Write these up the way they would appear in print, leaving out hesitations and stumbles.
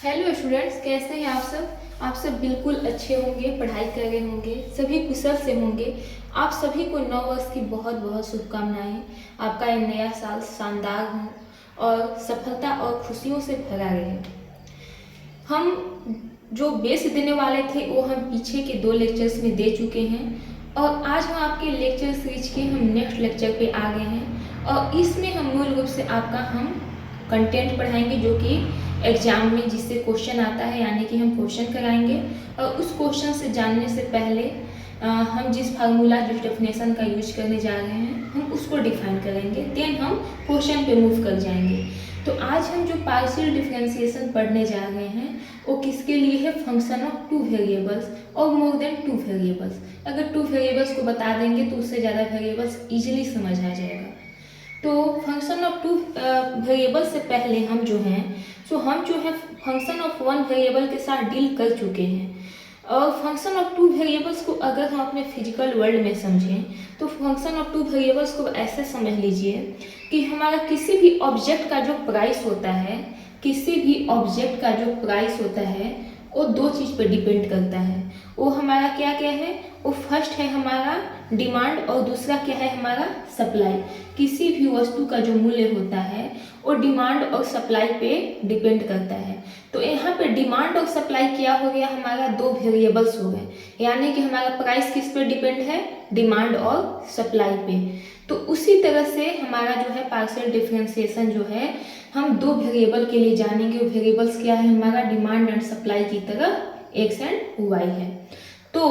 Hello students, कैसे हैं आप सब बिल्कुल अच्छे होंगे, पढ़ाई कर रहे होंगे, सभी कुशल से होंगे। आप सभी को नव वर्ष की बहुत बहुत शुभकामनाएं। आपका ये नया साल शानदार हो और सफलता और खुशियों से भरा रहे। हम जो बेस देने वाले थे वो हम पीछे के 2 लेक्चर्स में दे चुके हैं और आज हम आपके लेक्चर सीरीज के हम नेक्स्ट लेक्चर पे आ गए हैं और इसमें हम मूल रूप से आपका हम कंटेंट पढ़ाएंगे जो कि एग्जाम में जिससे क्वेश्चन आता है, यानी कि हम क्वेश्चन कराएंगे और उस क्वेश्चन से जानने से पहले हम जिस फार्मूला जिस डेफिनेशन का यूज करने जा रहे हैं हम उसको डिफाइन करेंगे, देन हम क्वेश्चन पे मूव कर जाएंगे। तो आज हम जो पार्शियल डिफरेंशिएशन पढ़ने जा रहे हैं वो किसके लिए है? फंक्शन ऑफ 2 वेरिएबल्स और मोर देन 2 वेरिएबल्स। अगर 2 वेरिएबल्स को बता देंगे तो उससे ज़्यादा वेरिएबल्स ईजिली समझ आ जाएगा। तो फंक्शन ऑफ 2 वेरिएबल से पहले हम जो है फंक्शन ऑफ 1 वेरिएबल के साथ डील कर चुके हैं। और फंक्शन ऑफ 2 वेरिएबल्स को अगर हम अपने फिजिकल वर्ल्ड में समझें तो फंक्शन ऑफ 2 वेरिएबल्स को ऐसे समझ लीजिए कि हमारा किसी भी ऑब्जेक्ट का जो प्राइस होता है वो 2 चीज़ पर डिपेंड करता है। वो हमारा क्या क्या है? वो फर्स्ट है हमारा डिमांड और दूसरा क्या है? हमारा सप्लाई। किसी भी वस्तु का जो मूल्य होता है वो डिमांड और सप्लाई पे डिपेंड करता है। तो यहाँ पे डिमांड और सप्लाई क्या हो गया? हमारा 2 वेरिएबल्स हो गए, यानी कि हमारा प्राइस किस पे डिपेंड है? डिमांड और सप्लाई पे। तो उसी तरह से हमारा जो है पार्शियल डिफरेंशिएशन जो है हम 2 वेरिएबल के लिए जानेंगे। वो वेरिएबल्स क्या है? हमारा डिमांड एंड सप्लाई की तरह एक्स एंड वाई है। तो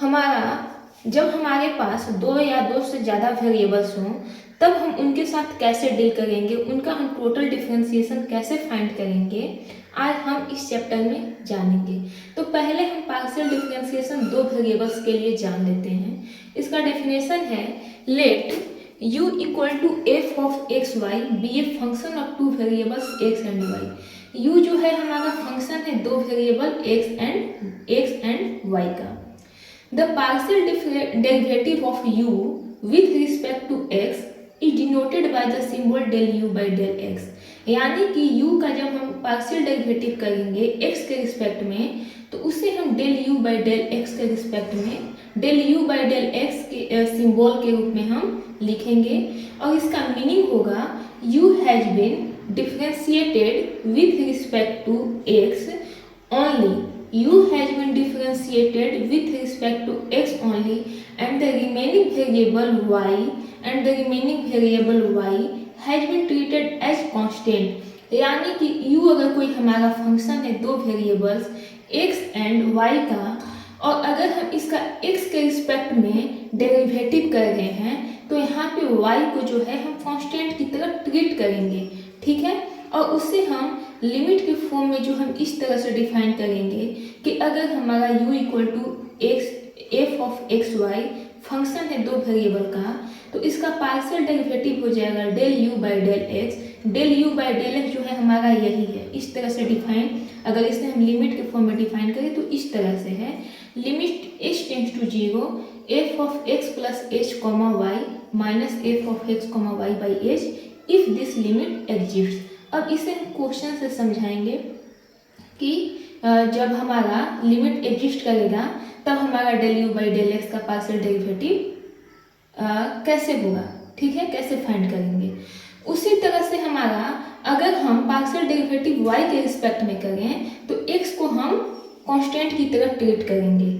हमारा जब हमारे पास 2 या 2 से ज़्यादा वेरिएबल्स हों तब हम उनके साथ कैसे डील करेंगे, उनका हम टोटल डिफरेंशिएशन कैसे फाइंड करेंगे, आज हम इस चैप्टर में जानेंगे। तो पहले हम पार्शियल डिफरेंशिएशन 2 वेरिएबल्स के लिए जान लेते हैं। इसका डेफिनेशन है let u equal to F of X Y be a function of 2 variables X and Y. u जो है हमारा फंक्शन है 2 वेरिएबल एक्स एंड वाई का। The partial derivative of u with respect to x is denoted by the symbol del u by del x। यानी कि u का जब हम पार्शियल डेरिवेटिव करेंगे x के रिस्पेक्ट में तो उसे हम del u by del x के रिस्पेक्ट में del u by del x के सिंबल के रूप में हम लिखेंगे और इसका मीनिंग होगा u has been differentiated with respect to x only, u has been differentiated with respect to x only and the remaining variable y has been treated as constant। यानी कि u अगर कोई हमारा फंक्शन है 2 variables x and y का और अगर हम इसका x के रिस्पेक्ट में डेरिवेटिव कर रहे हैं तो यहाँ पे y को जो है हम कांस्टेंट की तरह ट्रीट करेंगे, ठीक है। और उससे हम लिमिट के फॉर्म में जो हम इस तरह से डिफाइन करेंगे कि अगर हमारा u equal to F of X Y function है 2 वेरिएबल का तो इसका पार्शियल डेरिवेटिव हो जाएगा del u by del x. Del u by del X जो है हमारा यही है, इस तरह से डिफाइन। अगर इसे हम लिमिट के फॉर्म में डिफाइन करें तो इस तरह से है limit h tends to 0 F of X plus H comma Y minus F of x comma Y by H if this limit exist. अब इसे हम क्वेश्चन से समझाएंगे कि जब हमारा लिमिट एग्जिस्ट करेगा तब हमारा del u by del X का पार्शियल डेरिवेटिव कैसे होगा, ठीक है, कैसे फाइंड करेंगे। उसी तरह से हमारा अगर हम पार्शियल डेरिवेटिव y के रिस्पेक्ट में करें तो x को हम कांस्टेंट की तरह ट्रीट करेंगे।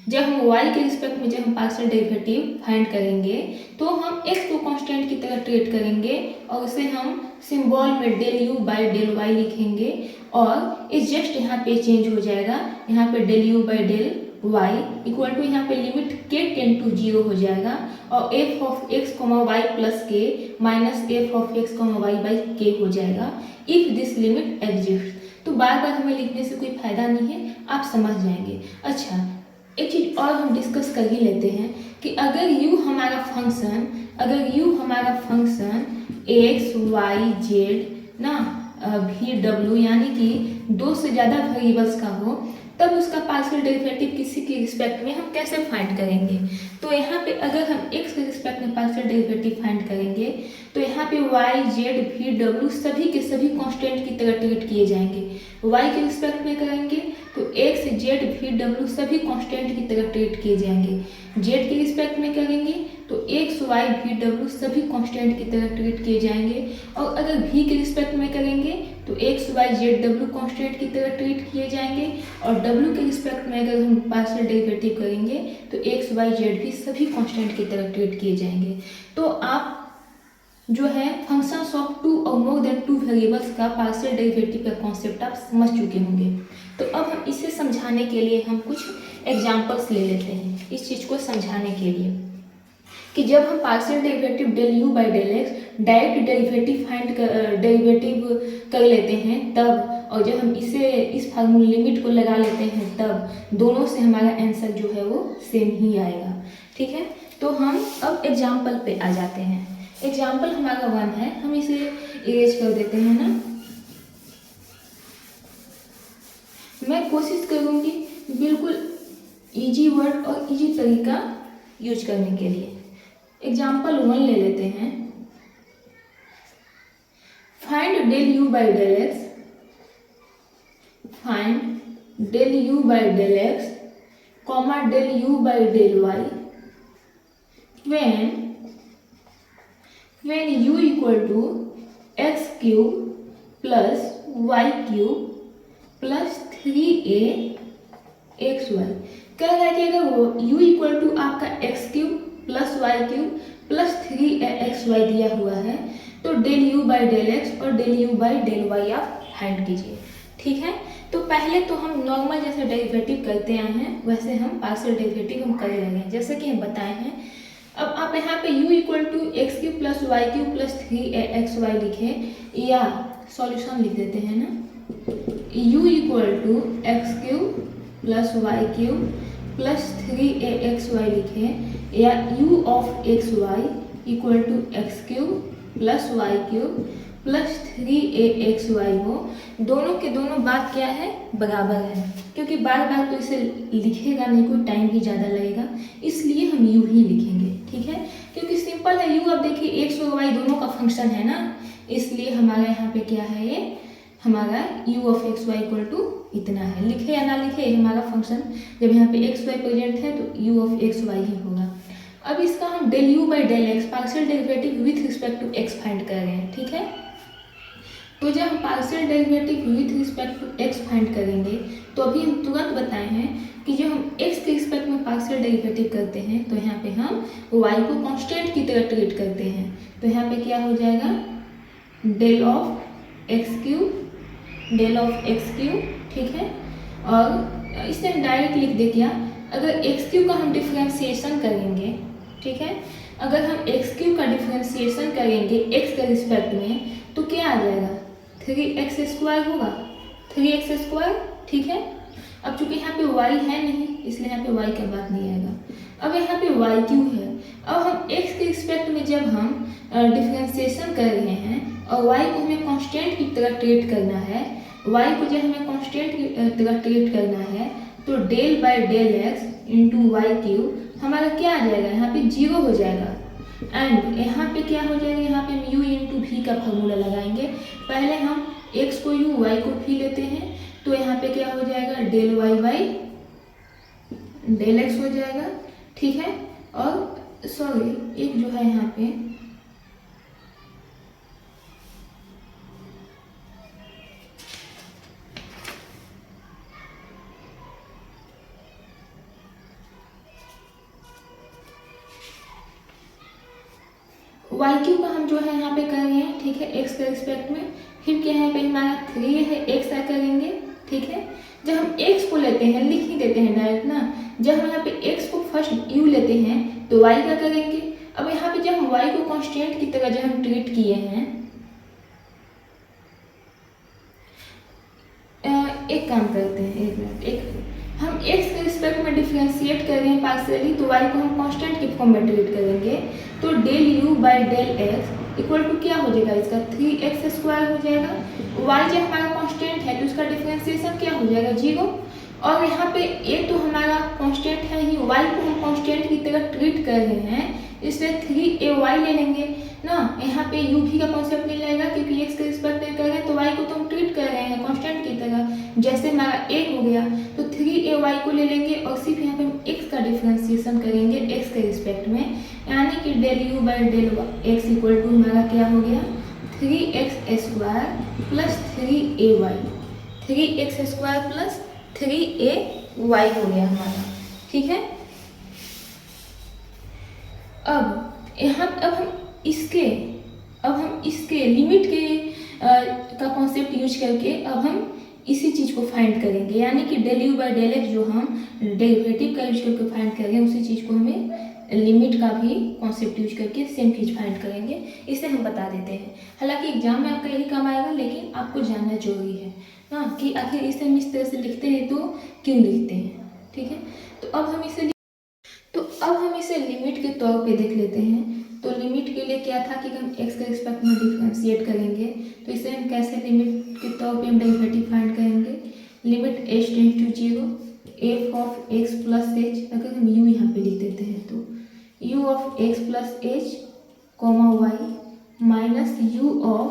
जब हम y के रिस्पेक्ट में जब हम पार्शियल डेरिवेटिव फाइंड करेंगे तो हम x को कांस्टेंट की तरह ट्रीट करेंगे और उसे हम सिंबल में del u by del y लिखेंगे और ये जस्ट यहाँ पे चेंज हो जाएगा। यहाँ पे del u by del y equal to यहाँ पे लिमिट k टेंड टू 0 हो जाएगा और f of x comma y plus k minus F of x comma Y by k हो जाएगा इफ दिस लिमिट एग्जिस्ट। तो बार बार हमें लिखने से कोई फायदा नहीं है, आप समझ जाएंगे। अच्छा, एक चीज़ और हम डिस्कस कर ही लेते हैं कि अगर u हमारा फंक्शन x y z ना भी डब्ल्यू यानी कि दो से ज़्यादा वेरिएबल्स का हो, तब उसका पार्शियल डेरिवेटिव किसी की रिस्पेक्ट में हम कैसे फाइंड करेंगे। तो यहाँ पे अगर हम x के रिस्पेक्ट में पार्शियल डेरिवेटिव फाइंड करेंगे तो यहाँ पे y, z, v, w सभी के सभी कांस्टेंट की तरह ट्रीट किए जाएंगे। y के रिस्पेक्ट में करेंगे तो x, z, v, w सभी कांस्टेंट की तरह ट्रीट किए जाएंगे। z के रिस्पेक्ट में करेंगे तो x, y, v, w सभी कांस्टेंट की तरह ट्रीट किए जाएंगे। और अगर v के रिस्पेक्ट में करेंगे तो x, y, z, w constant की तरह ट्रीट किए जाएंगे। और w के रिस्पेक्ट में अगर हम पार्शियल डेरिवेटिव करेंगे तो x, y, z भी सभी कांस्टेंट की तरह ट्रीट किए जाएंगे। तो आप जो है फंक्शंस ऑफ टू और मोर देन टू वेरिएबल्स का पार्शियल डेरिवेटिव का कॉन्सेप्ट आप समझ चुके होंगे। तो अब हम इसे समझाने के लिए हम कुछ एग्जांपल्स ले लेते हैं इस चीज़ को समझाने के लिए कि जब हम partial derivative del you by del X direct derivative कर लेते हैं तब, और जब हम इस फार्मूला लिमिट को लगा लेते हैं तब दोनों से हमारा आंसर जो है वो सेम ही आएगा। ठीक है, तो हम अब एग्जाम्पल पे आ जाते हैं। एग्जाम्पल हमारा 1 है, हम इसे इरेज कर देते हैं ना। मैं कोशिश करूँगी बिल्कुल इजी वर्ड और इजी तरीका यूज करने के लिए। एग्जाम्पल 1 ले लेते हैं। Find del you by del x, find del you by del X comma del you by del Y when u equal to x cube plus y cube plus 3a xy। कह रहा है कि अगर u equal to आपका x cube plus Y cube plus 3xy दिया हुआ है तो del u by del x और del u by del y आप फाइंड कीजिए। ठीक है, तो पहले तो हम नॉर्मल जैसे डेरिवेटिव करते आए हैं वैसे हम पार्शियल डेरिवेटिव हम कर रहे हैं जैसे कि हम बताए हैं। अब आप यहाँ पे u equal to X cube plus Y cube plus 3xy लिखें या सॉल्यूशन लिख देते हैं ना। u equal to X cube plus Y cube plus 3xy लिखें या u of X Y equal to X cube plus Y cube plus 3xy हो। दोनों के दोनों बात क्या है, बराबर है, क्योंकि बार बार तो इसे लिखेगा नहीं, कोई टाइम भी ज़्यादा लगेगा, इसलिए हम u ही लिखेंगे। ठीक है, क्योंकि सिंपल है। u अब देखिए x और y दोनों का फंक्शन है ना, इसलिए हमारा यहाँ पे क्या है, ये हमारा u of X Y equal to इतना है। लिखे या ना लिखे हमारा फंक्शन जब यहाँ पे एक्स वाई प्रेजेंट है तो u ऑफ एक्स वाई ही होगा। अब इसका हम del you by del X partial derivative with respect to X find कर रहे हैं। ठीक है, तो जब हम partial derivative with respect to X find करेंगे तो अभी हम तुरंत बताए हैं कि जब हम x के रिस्पेक्ट में पार्शियल डेरिवेटिव करते हैं तो यहाँ पे हम y को कांस्टेंट की तरह ट्रीट करते हैं। तो यहाँ पे क्या हो जाएगा, डेल ऑफ एक्स क्यूब। ठीक है, और इसे हम डायरेक्ट लिख दे क्या, अगर एक्स क्यूब का हम डिफ्रेंसिएशन करेंगे, ठीक है, अगर हम एक्स क्यूब का डिफ्रेंसिएशन करेंगे एक्स के रिस्पेक्ट में तो क्या आ जाएगा, 3x² होगा, 3x²। ठीक है, अब चूंकि यहाँ पे y है नहीं इसलिए यहाँ पे y का बात नहीं आएगा। अब यहाँ पे y क्यों है, अब हम x के रिस्पेक्ट में जब हम डिफ्रेंसिएशन कर रहे हैं और y को हमें कांस्टेंट की तरह ट्रीट करना है, y को जब हमें कांस्टेंट की तरह ट्रीट करना है तो del by del X into Y cube हमारा क्या आ जाएगा, यहाँ पे 0 हो जाएगा। एंड यहाँ पे क्या हो जाएगा, यहाँ पे हम u इंटू भी का फॉर्मूला लगाएंगे। पहले हम x को u, y को v लेते हैं तो यहाँ पे क्या हो जाएगा, del y by del x हो जाएगा। ठीक है, और सॉरी एक जो है यहाँ पे वाई क्यूब का हम जो है यहाँ पे कर रहे हैं। ठीक है, एक्स के रिस्पेक्ट में, फिर क्या है पे हमारा 3 है, एक्स आ करेंगे। ठीक है, जब हम एक्स को लेते हैं लिख ही देते हैं डायरेक्ट ना, जब हम यहाँ पे एक्स को फर्स्ट यू लेते हैं तो वाई क्या करेंगे। अब यहाँ पे जब हम वाई को कांस्टेंट की तरह जब हम ट्रीट किए हैं, एक काम करते हैं, एक मिनट, हम x के रिस्पेक्ट में डिफ्रेंशिएट कर रहे हैं पार्शियली तो y को हम कांस्टेंट के फॉर्म में ट्रीट करेंगे तो del u by del x equal to क्या हो जाएगा, इसका 3x² हो जाएगा। y जब हमारा कांस्टेंट है तो उसका डिफरेंशिएशन क्या हो जाएगा 0। और यहाँ पे a तो हमारा कांस्टेंट है ही, y को हम कांस्टेंट की तरह ट्रीट कर रहे हैं, इसलिए 3ay ले लेंगे ना। यहाँ पे u भी का कॉन्सेप्ट नहीं लगेगा क्योंकि x के रिस्पेक्ट में कर रहे हैं तो y को तो हम ट्रीट कर रहे हैं कांस्टेंट की तरह। जैसे हमारा a हो गया तो 3ay को ले लेंगे और सिर्फ यहाँ पे हम x का डिफरेंशिएशन करेंगे x के रिस्पेक्ट में, यानी कि del u by del x equal to हमारा क्या हो गया 3x square plus 3ay, 3x square plus 3ay हो गया हमारा। ठीक है, अब हम इसके लिमिट के का कॉन्सेप्ट यूज करके अब हम इसी चीज़ को फाइंड करेंगे, यानी कि del you by del X जो हम डेरिवेटिव का यूज करके फाइंड करेंगे उसी चीज़ को हमें लिमिट का भी कॉन्सेप्ट यूज करके सेम चीज़ फाइंड करेंगे। इसे हम बता देते हैं। हालांकि एग्जाम में आपका यही काम आएगा, लेकिन आपको जानना जरूरी है ना कि आखिर इसे हम इस तरह से लिखते हैं तो क्यों लिखते हैं। ठीक है, तो अब हम इसे लिमिट के तौर पे देख लेते हैं। तो लिमिट के लिए क्या था कि हम x के रिस्पेक्ट में डिफरेंशिएट करेंगे, तो इसे हम कैसे लिमिट के तौर पे हम डेरिवेटिव फाइंड करेंगे। Limit h tends to 0 f of x plus h, अगर हम u यहाँ पे लिख देते हैं तो u of x plus h comma y minus u of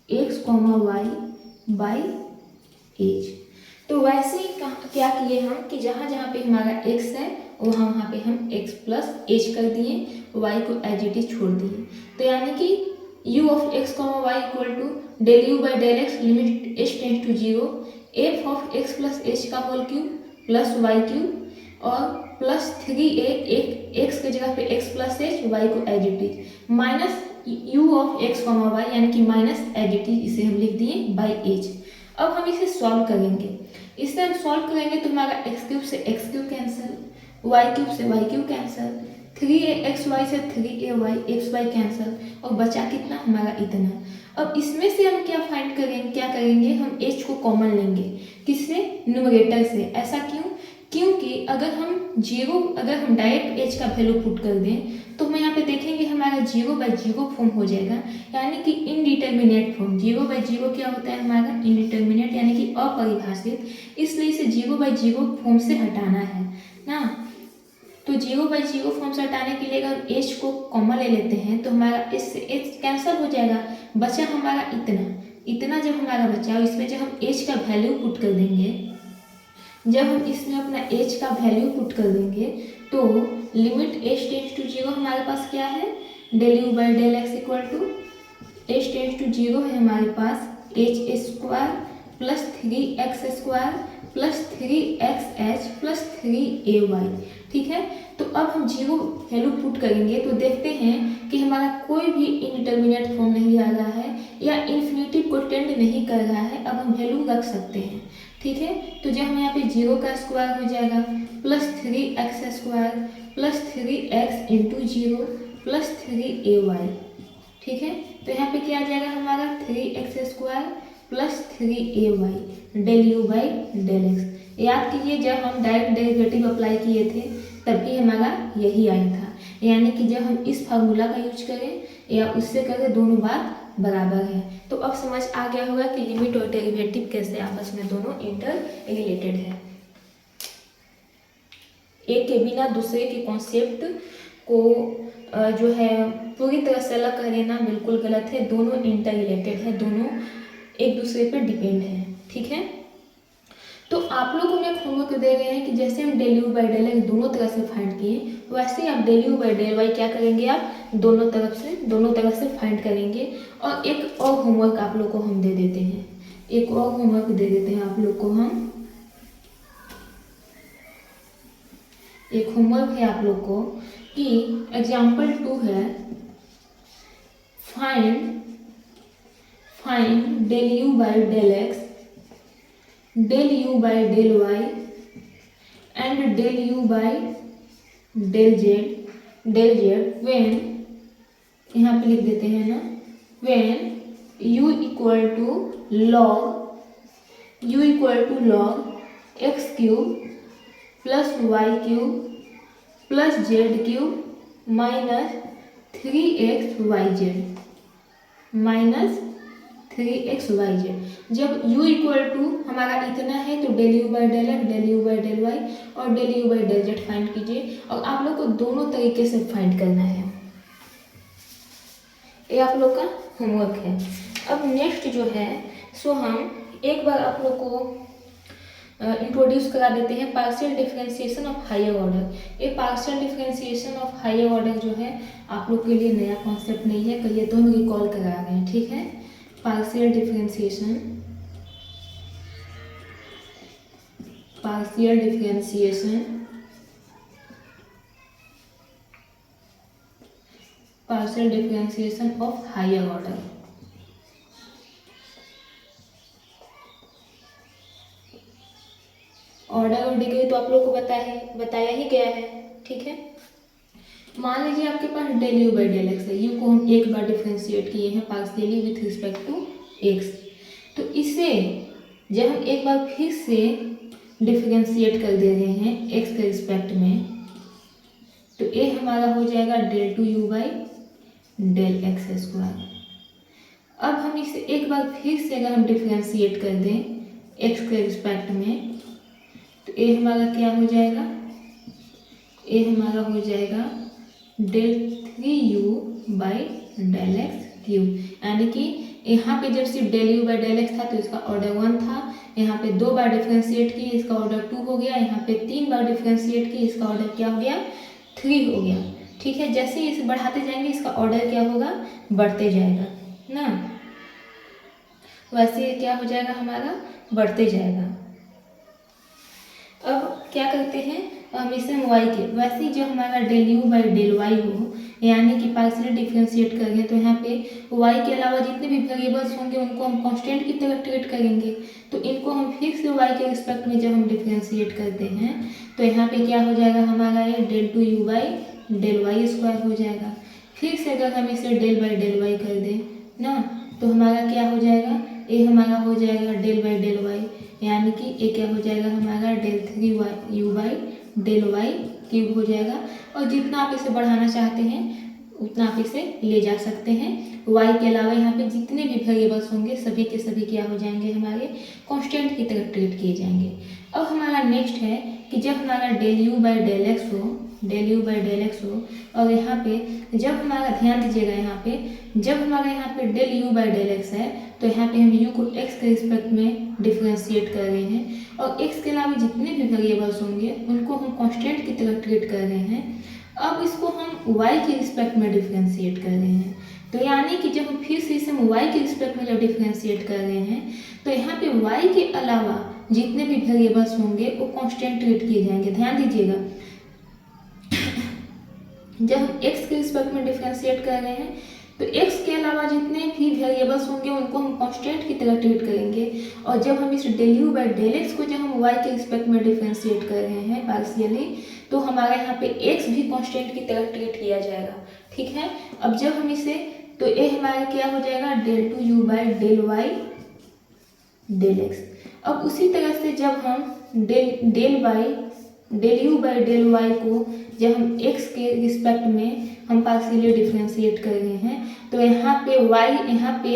x comma y by h। तो वैसे ही क्या किए हम कि जहाँ जहाँ पे हमारा x है वहाँ पे हम x प्लस h कर दिए, y को एज इट इज छोड़ दिए। तो यानी कि u of x comma Y equal to del you by del X limit h tends to 0 f of x plus h का whole cube plus y cube और प्लस 3a x के जगह पे x प्लस h, y को as it is minus u of x comma Y यानी कि minus as it is इसे हम लिख दिए बाई h। अब हम इसे सॉल्व करेंगे। इसे हम सॉल्व करेंगे तो हमारा एक्स क्यूब से X cube cancel, Y cube से वाई क्यूब कैंसिल, 3axy से 3ay xy कैंसिल और बचा कितना हमारा इतना। अब इसमें से हम क्या करेंगे हम h को कॉमन लेंगे, किससे, न्यूमरेटर से। ऐसा क्यों, क्योंकि अगर हम डायरेक्ट h का वैल्यू पुट कर दें तो हम यहाँ पे देखेंगे हमारा 0 बाई 0 फॉर्म हो जाएगा, यानी कि इनडिटर्मिनेट फॉर्म। 0 बाई 0 क्या होता है हमारा, इनडिटर्मिनेट यानी कि अपरिभाषित, इसलिए इसे 0 बाई 0 फॉर्म से हटाना है ना। तो 0 बाई 0 फॉर्म से हटाने के लिए अगर हम h को कॉमन ले लेते हैं तो हमारा इससे h कैंसिल हो जाएगा, बचा हमारा इतना जब हमारा बचा इसमें जब हम h का वैल्यू पुट कर देंगे, जब हम इसमें अपना h का वैल्यू पुट कर देंगे तो लिमिट h टेंड्स टू 0 हमारे पास क्या है, del you by del x equal to h tends to 0 है हमारे पास h square plus 3x square plus 3xh plus 3ay। ठीक है, तो अब हम 0 वैल्यू पुट करेंगे तो देखते हैं कि हमारा कोई भी इनडिटर्मिनेट फॉर्म नहीं आ रहा है या इन्फिनिटी को टेंड नहीं कर रहा है। अब हम वैल्यू रख सकते हैं। ठीक है, तो जब हम यहाँ पे 0 का स्क्वायर हो जाएगा plus 3x square plus 3x into 0 plus 3ay। ठीक है, तो यहाँ पे क्या आ जाएगा हमारा 3x square plus 3ay del you by del X. याद कीजिए जब हम डायरेक्ट डेरिवेटिव अप्लाई किए थे तभी हमारा यही आया था, यानी कि जब हम इस फार्मूला का यूज करें या उससे करें दोनों बात बराबर है। तो अब समझ आ गया होगा कि लिमिट और डेरिवेटिव कैसे आपस में दोनों इंटर रिलेटेड है। एक के बिना दूसरे के कॉन्सेप्ट को जो है पूरी तरह से अलग कर देना बिल्कुल गलत है। दोनों इंटर रिलेटेड है, दोनों एक दूसरे पर डिपेंड है। ठीक है, तो आप लोग को मैं होमवर्क दे रहे हैं कि जैसे हम del you by del X दोनों तरफ से फाइंड किए वैसे ही आप del you by del Y क्या करेंगे, आप दोनों तरफ से फाइंड करेंगे। और एक और होमवर्क आप लोग को हम दे देते हैं, आप लोग को हम एक होमवर्क है आप लोग को कि एग्जाम्पल 2 है, find del you by del x, del you by del y and del you by del z when, यहाँ पे लिख देते हैं ना, when u equal to log x cube plus Y cube plus z cube minus 3xyz minus 3xyz। जब u equal to हमारा इतना है तो del u by del x, del u by del y और del u by del z find कीजिए। और आप लोग को दोनों तरीके से फाइंड करना है, ये आप लोग का होमवर्क है। अब नेक्स्ट जो है सो हम एक बार आप लोग को इंट्रोड्यूस करा देते हैं partial differentiation of higher order. ये partial differentiation of higher order जो है आप लोग के लिए नया कॉन्सेप्ट नहीं है, कल ये तो हम रिकॉल करा रहे हैं, ठीक है। Partial differentiation, partial differentiation, partial differentiation of higher order. Order और डिग्री तो आप लोग को बताया ही गया है, ठीक है। मान लीजिए आपके पास del you by del x है, यू को हम एक बार डिफ्रेंशिएट किए हैं partially with respect to x. तो इसे जब हम एक बार फिर से डिफ्रेंशिएट कर दे रहे हैं एक्स के रिस्पेक्ट में, तो ये हमारा हो जाएगा del two you by del x square. अब हम इसे एक बार फिर से अगर हम डिफ्रेंशिएट कर दें एक्स के रिस्पेक्ट में, तो ये हमारा क्या हो जाएगा, ये हमारा हो जाएगा del 3u by del X cube. यानी कि यहाँ पे जब सिर्फ del you by del X था तो इसका ऑर्डर 1 था, यहाँ पे 2 बार डिफ्रेंशिएट किए इसका ऑर्डर 2 हो गया, यहाँ पे 3 बार डिफ्रेंशिएट किए इसका ऑर्डर क्या हो गया, 3 हो गया, ठीक है। जैसे ही इसे बढ़ाते जाएंगे इसका ऑर्डर क्या होगा, बढ़ते जाएगा ना, वैसे क्या हो जाएगा हमारा, बढ़ते जाएगा। अब क्या करते हैं, हम इसे y के वैसे ही जो हमारा del you by del Y हो, यानी कि पार्शियल डिफ्रेंशिएट करेंगे तो यहाँ पे y के अलावा जितने भी वेरिएबल्स होंगे उनको हम कांस्टेंट की तरह ट्रीट करेंगे। तो इनको हम फिर से y के रिस्पेक्ट में जब हम डिफ्रेंशिएट करते हैं तो यहाँ पे क्या हो जाएगा हमारा, ये del two you by del Y square हो जाएगा। फिर से अगर हम इसे डेल बाई डेल वाई कर दें ना, तो हमारा क्या हो जाएगा, ये हमारा हो जाएगा डेल बाई डेल वाई, यानी कि ये क्या हो जाएगा हमारा del 3 U by del Y cube हो जाएगा। और जितना आप इसे बढ़ाना चाहते हैं उतना आप इसे ले जा सकते हैं। y के अलावा यहाँ पे जितने भी वेरिएबल्स होंगे सभी के सभी क्या हो जाएंगे, हमारे कांस्टेंट की तरह ट्रीट किए जाएंगे। अब हमारा नेक्स्ट है कि जब हमारा del you by del x हो, del you by del x हो, और यहाँ पे जब हमारा ध्यान दीजिएगा यहाँ पे जब हमारा यहाँ पे del you by del x है तो यहाँ पे हम u को x के रिस्पेक्ट में डिफ्रेंशिएट कर रहे हैं, और x के अलावा जितने भी वेरिएबल्स होंगे उनको हम कांस्टेंट की तरह ट्रीट कर रहे हैं। अब इसको हम y के रिस्पेक्ट में डिफ्रेंशिएट कर रहे हैं, तो यानी कि जब हम फिर से इसे हम y के रिस्पेक्ट में जब डिफ्रेंशिएट कर रहे हैं तो यहाँ पे y के अलावा जितने भी वेरिएबल्स होंगे वो कांस्टेंट ट्रीट किए जाएंगे। ध्यान दीजिएगा, जब हम x के रिस्पेक्ट में डिफ्रेंशिएट कर रहे हैं तो x के अलावा जितने भी वेरिएबल्स होंगे उनको हम कांस्टेंट की तरह ट्रीट करेंगे। और जब हम इस del you by del x को जब हम y के रिस्पेक्ट में डिफ्रेंशिएट कर रहे हैं पार्शियली, तो हमारे यहाँ पे x भी कांस्टेंट की तरह ट्रीट किया जाएगा, ठीक है। अब जब हम इसे, तो ये हमारा क्या हो जाएगा del two you by del y del x. अब उसी तरह से जब हम del you by del y को जब हम x के रिस्पेक्ट में हम पार्शियली डिफ्रेंशिएट कर रहे हैं तो यहाँ पे y यहाँ पे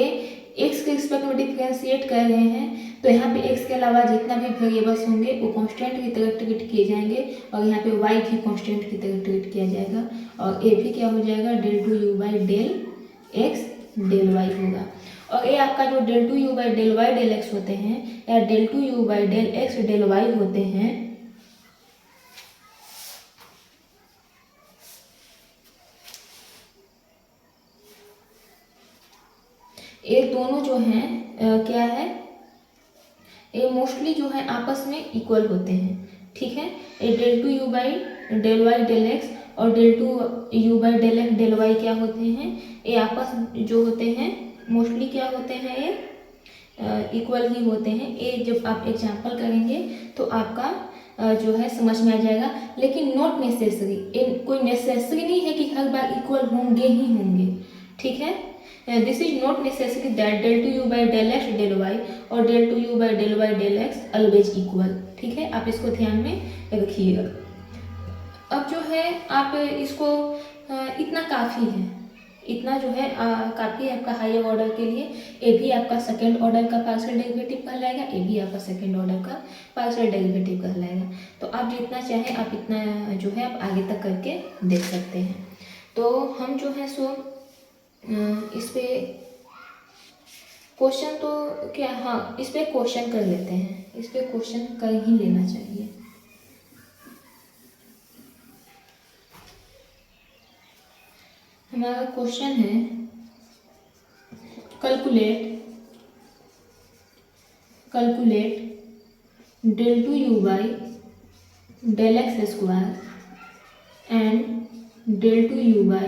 x के रिस्पेक्ट में डिफ्रेंशिएट कर रहे हैं, तो यहाँ पे x के अलावा जितना भी वेरिएबल्स होंगे वो कांस्टेंट की तरह ट्रीट किए जाएंगे, और यहाँ पे y भी कांस्टेंट की तरह ट्रीट किया जाएगा, और ये भी क्या हो जाएगा del two you by del x del y होगा। और ये आपका जो del two you by del y del x होते हैं या del two you by del x del y होते हैं, ये दोनों जो हैं क्या है, ये मोस्टली जो है आपस में इक्वल होते हैं, ठीक है। ये del two you by del y del x और del two you by del x del Y क्या होते हैं, ये आपस जो होते हैं मोस्टली क्या होते हैं, ये इक्वल ही होते हैं। ये जब आप एग्जांपल करेंगे तो आपका जो है समझ में आ जाएगा, लेकिन नॉट नेसेसरी, कोई नेसेसरी नहीं है कि हर बार इक्वल होंगे ही होंगे, ठीक है। This is not necessary that del two you by del x del y और del two you by del x always equal, ठीक है। आप इसको ध्यान में रखिएगा। अब जो है आप इसको इतना काफ़ी है, इतना जो है काफ़ी है आपका हायर ऑर्डर के लिए। ए भी आपका सेकेंड ऑर्डर का पार्शियल डेरिवेटिव कहलाएगा, ए भी आपका सेकेंड ऑर्डर का पार्शियल डेरिवेटिव कहलाएगा। तो आप जितना चाहें आप इतना जो है आप आगे तक करके देख सकते हैं। तो हम जो है सो इस पे क्वेश्चन तो क्या, हाँ इस पे क्वेश्चन कर लेते हैं, इस पे क्वेश्चन कर ही लेना चाहिए। हमारा क्वेश्चन है calculate del 2u by del x square and del 2u by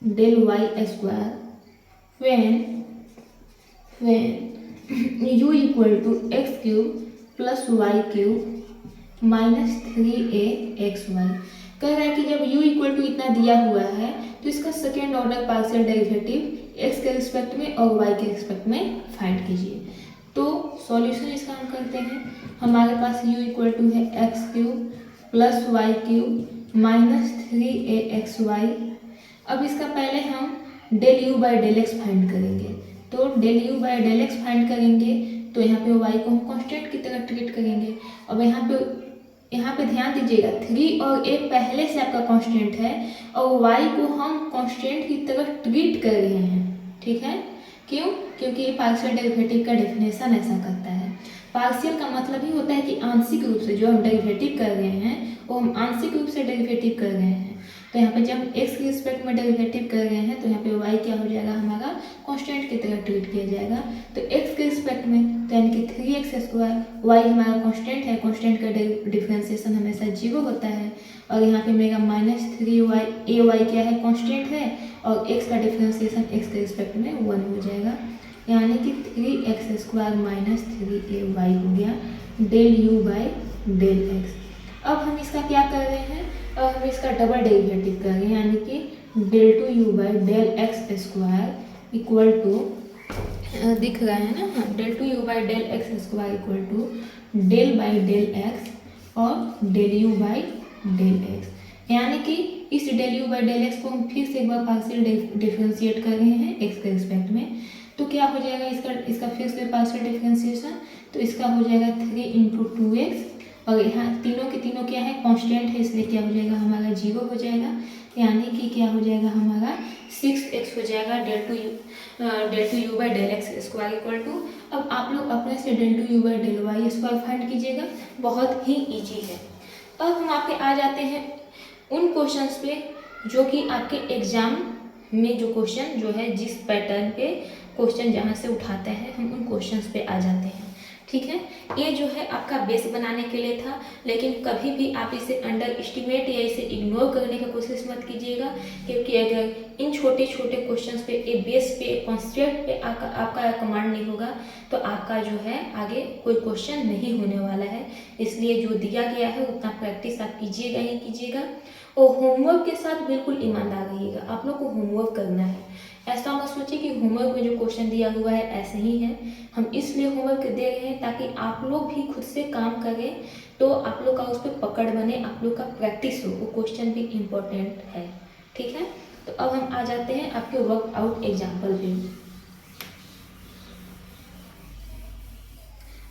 del y square when u equal to x cube plus y cube minus 3axy। कह रहा है कि जब u इक्वल टू इतना दिया हुआ है तो इसका second order partial derivative x के रिस्पेक्ट में और y के रिस्पेक्ट में फाइंड कीजिए। तो सॉल्यूशन इसका हम करते हैं। हमारे पास u इक्वल टू है x cube plus Y cube minus 3axy। अब इसका पहले हम del you by del x find करेंगे। तो del you by del x find करेंगे तो यहाँ पे y को हम कांस्टेंट की तरह ट्रीट करेंगे। अब यहाँ पे ध्यान दीजिएगा 3 और a पहले से आपका कांस्टेंट है और y को हम कांस्टेंट की तरह ट्रीट कर रहे हैं, ठीक है। क्यों? क्योंकि ये पार्शियल डेरिवेटिव का डेफिनेशन ऐसा करता है। पार्शियल का मतलब ही होता है कि आंशिक रूप से जो हम डेरिवेटिव कर रहे हैं वो हम आंशिक रूप से डेरिवेटिव कर रहे हैं। तो यहाँ पे जब हम x के रिस्पेक्ट में डेरिवेटिव कर रहे हैं तो यहाँ पे y क्या हो जाएगा, हमारा कांस्टेंट की तरह ट्रीट किया जाएगा। तो x के रिस्पेक्ट में तो यानी कि 3x स्क्वायर, y हमारा कांस्टेंट है, कांस्टेंट का डिफरेंशिएशन हमेशा 0 होता है। और यहाँ पे मेरा माइनस 3y, ay क्या है, कांस्टेंट है और x का डिफरेंशिएशन x के रिस्पेक्ट में 1 हो जाएगा। यानी कि 3x स्क्वायर माइनस 3ay हो गया del you by del x. अब हम इसका क्या कर रहे हैं, अब हम इसका डबल डेरिवेटिव कर रहे हैं, यानी कि del 2u by del x square equal to, दिख रहा है ना, हाँ, del 2u by del x square equal to del by del x और del you by del x. यानी कि इस del you by del x को हम फिर से एक बार पार्शियल डिफरेंशिएट कर रहे हैं एक्स के रिस्पेक्ट में। तो क्या हो जाएगा इसका फिर से पार्शियल डिफरेंशिएशन, तो इसका हो जाएगा 3 इंटू 2x और यहाँ तीनों के तीनों क्या है, कांस्टेंट है, इसलिए क्या हो जाएगा, हमारा 0 हो जाएगा। यानी कि क्या हो जाएगा, हमारा 6x हो जाएगा del two you by del x square equal to. अब आप लोग अपने से del two you by del Y square find कीजिएगा, बहुत ही ईजी है। अब हम आपके आ जाते हैं उन क्वेश्चंस पे जो कि आपके एग्जाम में जो क्वेश्चन जो है जिस पैटर्न पे क्वेश्चन जहाँ से उठाते हैं हम उन क्वेश्चंस पे आ जाते हैं, ठीक है। ये जो है आपका बेस बनाने के लिए था, लेकिन कभी भी आप इसे अंडर एस्टिमेट या इसे इग्नोर करने की कोशिश मत कीजिएगा, क्योंकि अगर इन छोटे छोटे क्वेश्चंस पे एक बेस पे एक कॉन्सेप्ट पे आपका कमांड नहीं होगा तो आपका जो है आगे कोई क्वेश्चन नहीं होने वाला है। इसलिए जो दिया गया है उतना प्रैक्टिस आप कीजिएगा ही कीजिएगा और होमवर्क के साथ बिल्कुल ईमानदार रहिएगा। आप लोग को होमवर्क करना है, ऐसा मत सोचिए कि होमवर्क में जो क्वेश्चन दिया हुआ है ऐसे ही है। हम इसलिए होमवर्क दे रहे हैं ताकि आप लोग भी खुद से काम करें, तो आप लोग का उस पर पकड़ बने, आप लोग का प्रैक्टिस हो, वो क्वेश्चन भी इम्पोर्टेंट है, ठीक है। तो अब हम आ जाते हैं आपके वर्कआउट एग्जाम्पल पे।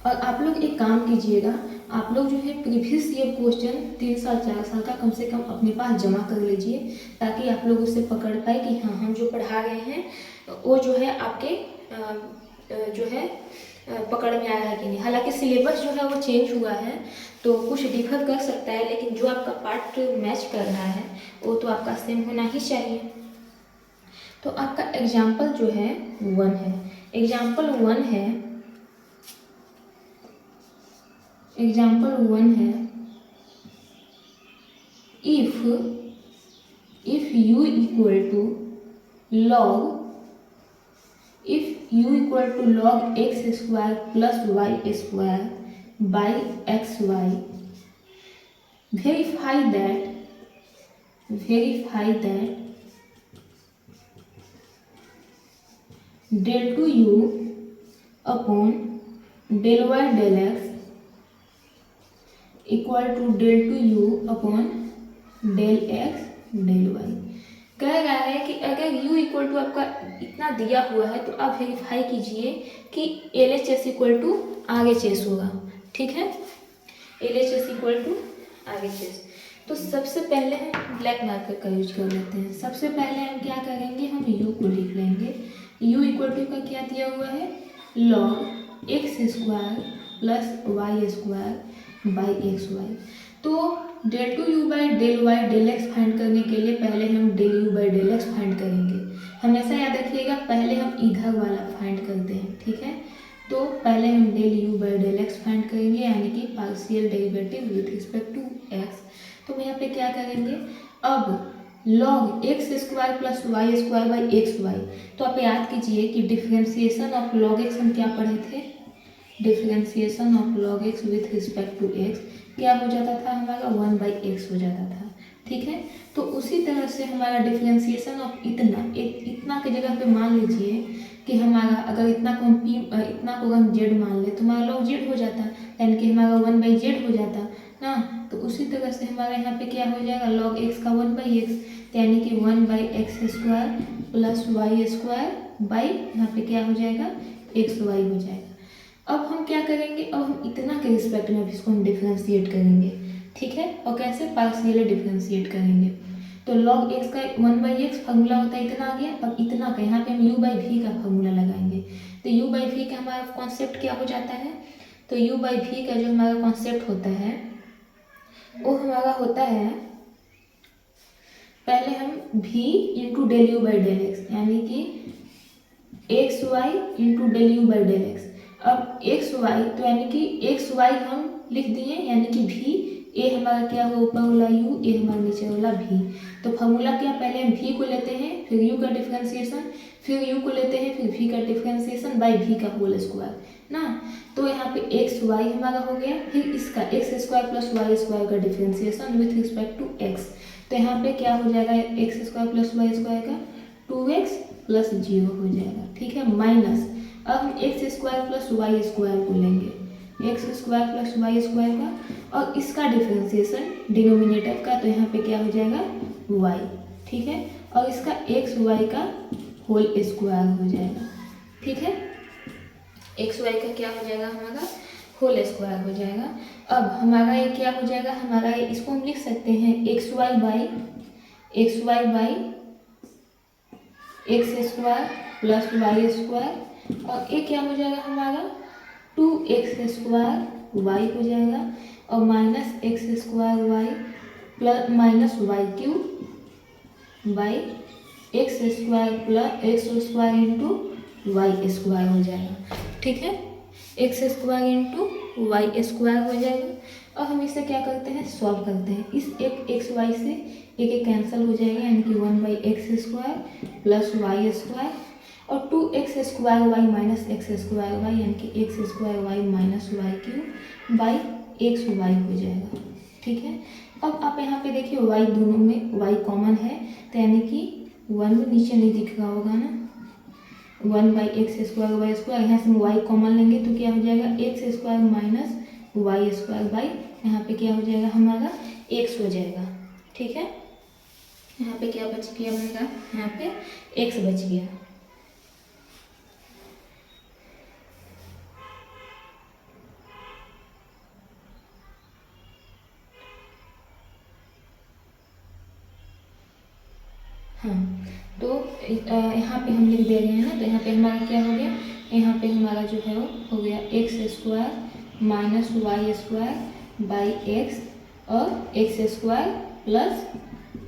और आप लोग एक काम कीजिएगा, आप लोग जो है प्रीवियस ईयर क्वेश्चन 3 साल 4 साल का कम से कम अपने पास जमा कर लीजिए, ताकि आप लोग उससे पकड़ पाए कि हाँ हम जो पढ़ा रहे हैं वो जो है आपके जो है पकड़ में आ रहा है कि नहीं। हालांकि सिलेबस जो है वो चेंज हुआ है तो कुछ डिफर कर सकता है, लेकिन जो आपका पार्ट मैच कर रहा है वो तो आपका सेम होना ही चाहिए। तो आपका एग्जाम्पल जो है 1 है, एग्जाम्पल 1 है if u equal to log x square plus y square by xy, verify that del 2u upon del y del x equal to del 2u upon del x del y। कह रहा है कि अगर u equal to आपका इतना दिया हुआ है तो आप वेरीफाई कीजिए कि LHS इक्वल टू RHS होगा। ठीक है, LHS इक्वल टू RHS। तो सबसे पहले हम ब्लैक मार्कर का यूज कर लेते हैं। सबसे पहले हम क्या करेंगे, हम u को लिख लेंगे। u इक्वल टू का क्या दिया हुआ है, log x square plus y square by x y. तो del two you by del y del x find करने के लिए पहले हम del you by del x find करेंगे। हमेशा याद रखिएगा पहले हम इधर वाला फाइंड करते हैं। ठीक है, तो पहले हम del you by del x find करेंगे, यानी कि partial derivative with respect to x. तो यहाँ पे क्या करेंगे, अब log x square plus y square by x y. तो आप याद कीजिए कि डिफ्रेंसिएशन ऑफ log एक्स हम क्या पढ़े थे, differentiation of log x with respect to x क्या हो जाता था हमारा, 1 बाई एक्स हो जाता था। ठीक है, तो उसी तरह से हमारा डिफ्रेंसिएशन ऑफ इतना की जगह पे मान लीजिए कि हमारा अगर इतना को हम इतना को हम जेड मान ले तो हमारा log जेड हो जाता, यानी कि हमारा 1 बाई जेड हो जाता ना। तो उसी तरह से हमारा यहाँ पे क्या हो जाएगा, log एक्स का 1 बाई एक्स, यानी कि 1 by x square plus y square by यहाँ पे क्या हो जाएगा, एक्स वाई हो जाएगा। अब हम क्या करेंगे, अब हम इतना के रिस्पेक्ट में इसको हम डिफ्रेंशिएट करेंगे। ठीक है, और कैसे, पार्शियली डिफ्रेंशिएट करेंगे। तो log एक्स का 1 बाई एक्स फार्मूला होता है इतना आ गया। अब इतना का यहाँ पे हम u बाई वी का फार्मूला लगाएंगे। तो u बाई वी का हमारा कॉन्सेप्ट क्या हो जाता है, तो u बाई वी का जो हमारा कॉन्सेप्ट होता है वो हमारा होता है, पहले हम v into del you by del x, यानी कि x y into del you by del x. अब एक्स वाई तो यानी कि एक्स वाई हम लिख दिए, यानी कि भी ए हमारा क्या हुआ, ऊपर वाला u, ए हमारा नीचे वाला भी। तो फॉर्मूला क्या, पहले हम v को लेते हैं, फिर u का डिफ्रेंसिएशन, फिर u को लेते हैं, फिर v का डिफ्रेंसिएशन बाई v का होल स्क्वायर ना। तो यहाँ पे एक्स वाई हमारा हो गया, फिर इसका x square plus y square का differentiation with respect to x. तो यहाँ पे क्या हो जाएगा, x square plus y square का 2x प्लस 0 हो जाएगा। ठीक है, माइनस अब हम x square plus y square को लेंगे, x square plus y square का, और इसका डिफ्रेंसिएशन डिनोमिनेटर का, तो यहाँ पे क्या हो जाएगा y। ठीक है, और इसका एक्स वाई का होल स्क्वायर हो जाएगा। ठीक है, एक्स वाई का क्या हो जाएगा, हमारा होल स्क्वायर हो जाएगा। अब हमारा ये क्या हो जाएगा, हमारा ये इसको हम लिख सकते हैं x y by x square plus y square, और ये क्या हो जाएगा हमारा 2x स्क्वायर वाई हो जाएगा, और minus x square y plus minus y cube by x square plus x square into y square हो जाएगा। ठीक है, x square into y square हो जाएगा। और हम इसे क्या करते हैं, सॉल्व करते हैं। इस एक एक्स वाई से एक कैंसिल हो जाएगा, यानी कि 1 by x square plus y square, और 2x square y minus x square y, यानी कि x square y minus y cube by x y हो जाएगा। ठीक है, अब आप यहाँ पे देखिए y दोनों में y कॉमन है, तो यानी कि 1 में नीचे नहीं दिख रहा होगा ना, 1 by x square y square, यहाँ से हम y कॉमन लेंगे तो क्या हो जाएगा, x square minus y square by यहाँ पे क्या हो जाएगा हमारा x हो जाएगा। ठीक है, यहाँ पे क्या बच गया हमारा, यहाँ पे x बच गया। हाँ, तो यहाँ पे हम लिख दे रहे हैं ना, तो यहाँ पे हमारा क्या हो गया, यहाँ पे हमारा जो है वो हो गया x square minus y square by x, और x square plus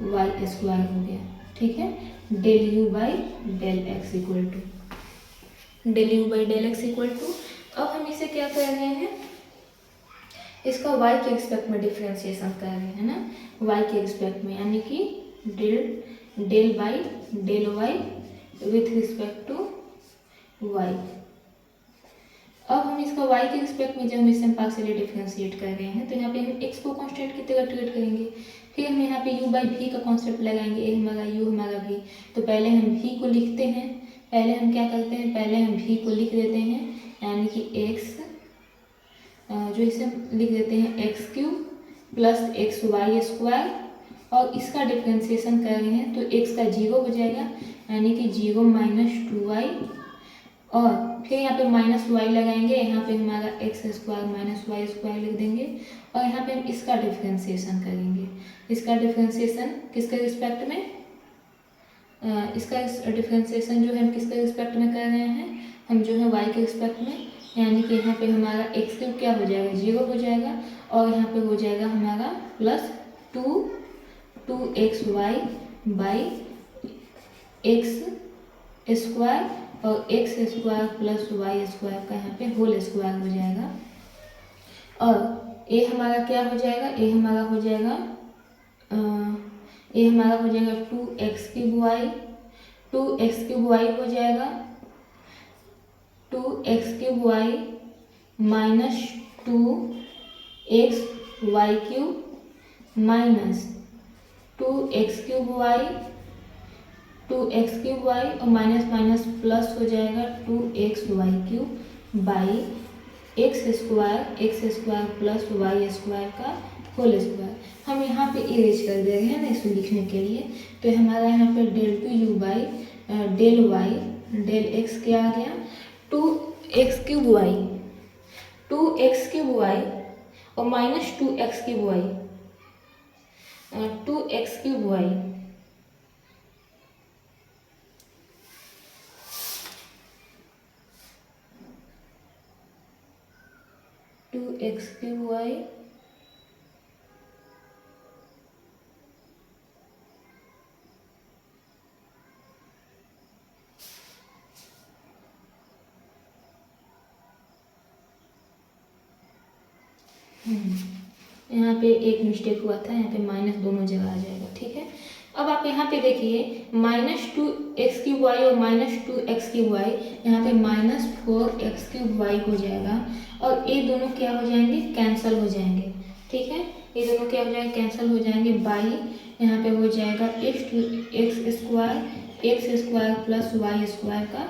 y square हो गया। ठीक है, del you by del x equal to del you by del x equal to, अब हम इसे क्या कर रहे हैं, इसका y के रिस्पेक्ट में डिफ्रेंशिएशन कर रहे हैं ना, y के रिस्पेक्ट में, यानी कि del by del y with respect to y। अब हम इसका y के रिस्पेक्ट में जब हम इसे पार्शियली डिफ्रेंशिएट कर रहे हैं, तो यहाँ पे हम x को कांस्टेंट की तरह ट्रीट करेंगे, फिर हम यहाँ पे u बाई v का कॉन्सेप्ट लगाएंगे, a हमारा u हमारा v। तो पहले हम v को लिखते हैं, पहले हम क्या करते हैं, पहले हम v को लिख देते हैं, यानी कि x जो इसे हम लिख देते हैं x cube plus x y square और इसका डिफ्रेंसिएशन कर रहे हैं तो x का 0 हो जाएगा, यानी कि 0 माइनस 2y, और फिर यहाँ पे माइनस वाई लगाएंगे, यहाँ पे हमारा x square minus y square लिख देंगे, और यहाँ पे हम इसका डिफ्रेंसिएशन करेंगे। इसका डिफ्रेंसिएशन किसके रिस्पेक्ट में, इसका डिफ्रेंसिएशन जो है हम किसके रिस्पेक्ट में कर रहे हैं, हम जो है वाई के रिस्पेक्ट में, यानी कि यहाँ पे हमारा एक्स क्यूब क्या हो जाएगा, 0 हो जाएगा, और यहाँ पे हो जाएगा हमारा plus 2xy by x square, और x square plus y square का यहाँ पे होल स्क्वायर हो जाएगा, और ए हमारा क्या हो जाएगा, ए हमारा हो जाएगा 2x3y हो जाएगा, 2x3y minus 2xy³ minus 2x3y और माइनस माइनस प्लस हो जाएगा 2xy³ by x square plus y square का होल स्क्वायर। हम यहाँ पे इरेज कर दे रहे हैं ना इसको लिखने के लिए, तो हमारा यहाँ पे del 2u by del y del x क्या आ गया, 2x³ और माइनस 2x³ 2x³ यहाँ पे एक मिस्टेक हुआ था, यहाँ पे माइनस दोनों जगह आ जाएगा, ठीक है। अब आप यहाँ पे देखिए माइनस 2x³ और माइनस 2x³ यहाँ पे माइनस 4x³ हो जाएगा, और ये दोनों क्या हो जाएंगे, कैंसिल हो जाएंगे, ठीक है। ये दोनों क्या हो जाएंगे, कैंसिल हो जाएंगे, बाई यहाँ पे हो जाएगा x square plus y square का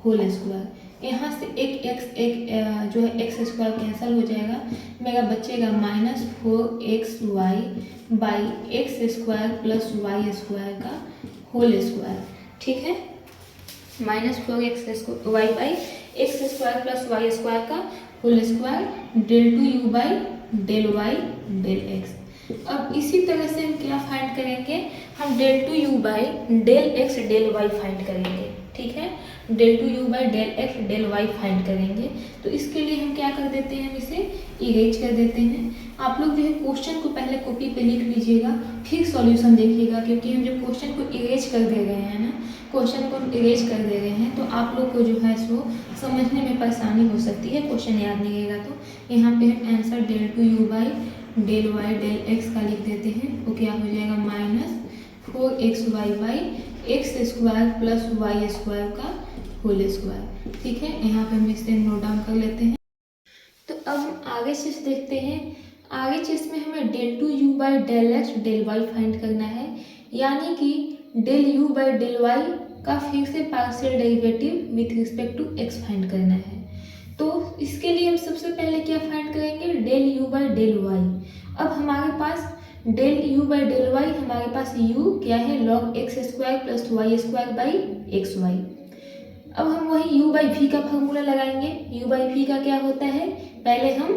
होल स्क्वायर। यहाँ से एक जो है एक्स स्क्वायर कैंसिल हो जाएगा, मेरा बचेगा minus 4xy by x square plus y square का होल स्क्वायर, ठीक है। Minus 4xy by x square plus y square का whole square del 2u by del y del x। अब इसी तरह से हम क्या फाइंड करेंगे, हम del 2u by del x del y find करेंगे, ठीक है। del 2u by del x del y find करेंगे, तो इसके लिए हम क्या कर देते हैं, हम इसे इरेज कर देते हैं। आप लोग जो है क्वेश्चन को पहले कॉपी पे लिख लीजिएगा, फिर सॉल्यूशन देखिएगा, क्योंकि हम जब क्वेश्चन को इरेज कर दे रहे हैं ना, क्वेश्चन को हम इरेज कर दे रहे हैं, तो आप लोग को जो है सो समझने में परेशानी हो सकती है, क्वेश्चन याद नहीं रहेगा। तो यहाँ पे हम answer del 2u by del y del x का लिख देते हैं, वो क्या हो जाएगा minus 4xy by x square plus y square का होल स्क्वायर, ठीक है। यहाँ पे हम इसे नोट डाउन कर लेते हैं। तो अब हम आगे चीज देखते हैं। आगे चीज में हमें del 2u by del x del y find करना है, यानी कि del u by del y का फिर से partial derivative with respect to x find करना है। तो इसके लिए हम सबसे पहले क्या फाइंड करेंगे, del u by del y। अब हमारे पास del u by del y, हमारे पास u क्या है, log x square plus y square by x y. अब हम वही u बाई v का फॉर्मूला लगाएंगे। u बाई v का क्या होता है, पहले हम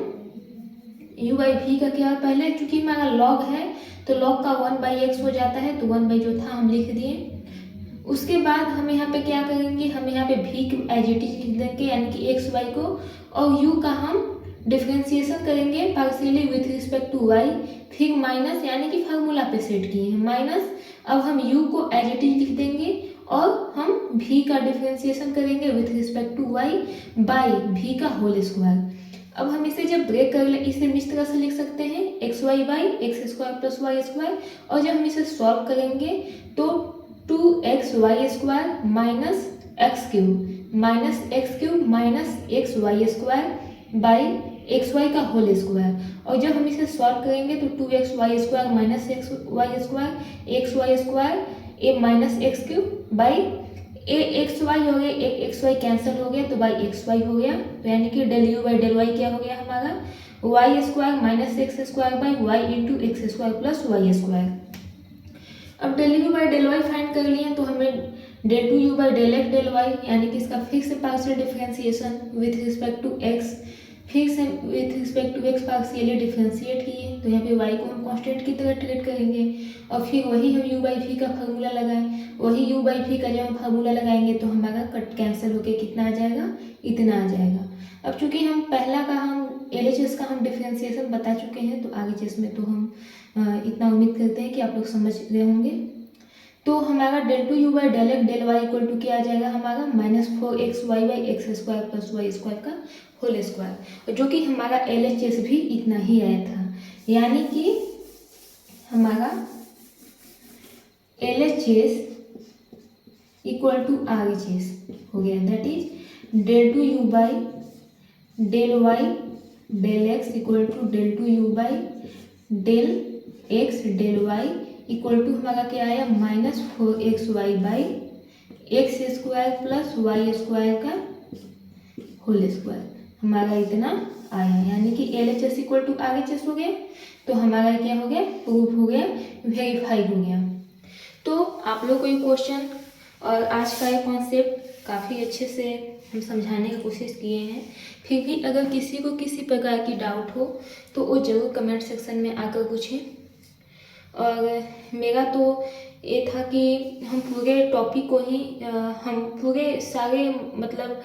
u बाई v का क्या, पहले चूंकि हमारा log है तो log का 1/x हो जाता है, तो 1 जो था हम लिख दिए। उसके बाद हम यहाँ पे क्या करेंगे, हम यहाँ पे v को एज इट इज लिख देंगे, यानी कि एक्स वाई को, और u का हम डिफ्रेंसिएशन करेंगे partially with respect to y, फिर माइनस, यानी कि फार्मूला पे सेट किए हैं माइनस। अब हम u को एज इट इज लिख देंगे, और हम v का डिफ्रेंसिएशन करेंगे with respect to y by v का होल स्क्वायर। अब हम इसे जब ब्रेक कर ले, इसे इस तरह से लिख सकते हैं x y by x square plus y square, और जब हम इसे सॉल्व करेंगे तो 2xy square minus x³ minus x y square by x y का होल स्क्वायर, और जब हम इसे सॉल्व करेंगे तो 2xy square minus x y square a minus x³ by a x y हो गया, एक एक्स वाई कैंसिल हो गया तो बाई एक्स वाई हो गया, तो यानी कि del u by del y क्या हो गया हमारा y square minus x square by y into x square plus y square. अब del you by del y find कर लिए तो हमें del two you by del x del y यानी कि इसका fix partial differentiation with respect to x fix with respect to x partially differentiate किए तो यहाँ पे वाई को हम कांस्टेंट की तरह ट्रीट करेंगे और फिर वही हम यू बाई वी का फार्मूला लगाएं वही यू बाई वी का जब हम फार्मूला लगाएंगे तो हमारा कट कैंसिल होके कितना आ जाएगा इतना आ जाएगा। अब चूंकि हम पहला का हम LHS का हम डिफरेंशिएशन बता चुके हैं तो आगे चीज में तो हम इतना उम्मीद करते हैं कि आप लोग समझ गए होंगे। तो हमारा del two you by del x del y equal to क्या आ जाएगा हमारा -4xy by x square plus y square का होल स्क्वायर जो कि हमारा LHS भी इतना ही आया था यानी कि हमारा LHS इक्वल टू RHS हो गया that is del two you by del y del x equal to del two you by del x del y equal to हमारा क्या आया -4xy by x square plus y square का whole square हमारा इतना आया यानी कि LHS equal to RHS हो गया तो हमारा क्या हो गया प्रूफ हो गया वेरीफाई हो गया। तो आप लोग को ये क्वेश्चन और आज का ये कॉन्सेप्ट काफ़ी अच्छे से हम समझाने की कोशिश किए हैं। फिर भी अगर किसी को किसी प्रकार की डाउट हो तो वो ज़रूर कमेंट सेक्शन में आकर पूछें। और मेरा तो ये था कि हम पूरे टॉपिक को ही हम पूरे सारे मतलब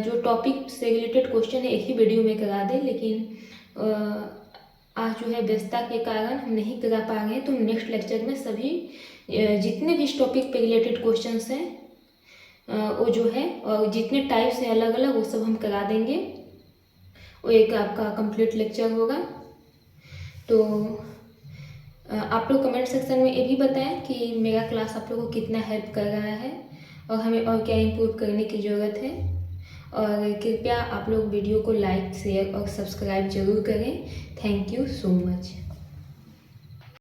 जो टॉपिक से रिलेटेड क्वेश्चन है एक ही वीडियो में करा दें लेकिन आज जो है व्यस्तता के कारण हम नहीं करा पा रहे हैं तो नेक्स्ट लेक्चर में सभी जितने भी इस टॉपिक पे रिलेटेड क्वेश्चंस हैं वो जो है और जितने टाइप्स हैं अलग अलग वो सब हम करा देंगे। वो एक आपका कंप्लीट लेक्चर होगा। तो आप लोग कमेंट सेक्शन में ये भी बताएं कि मेरा क्लास आप लोगों को कितना हेल्प कर रहा है और हमें और क्या इम्प्रूव करने की ज़रूरत है। और कृपया आप लोग वीडियो को लाइक शेयर और सब्सक्राइब जरूर करें। Thank you so much.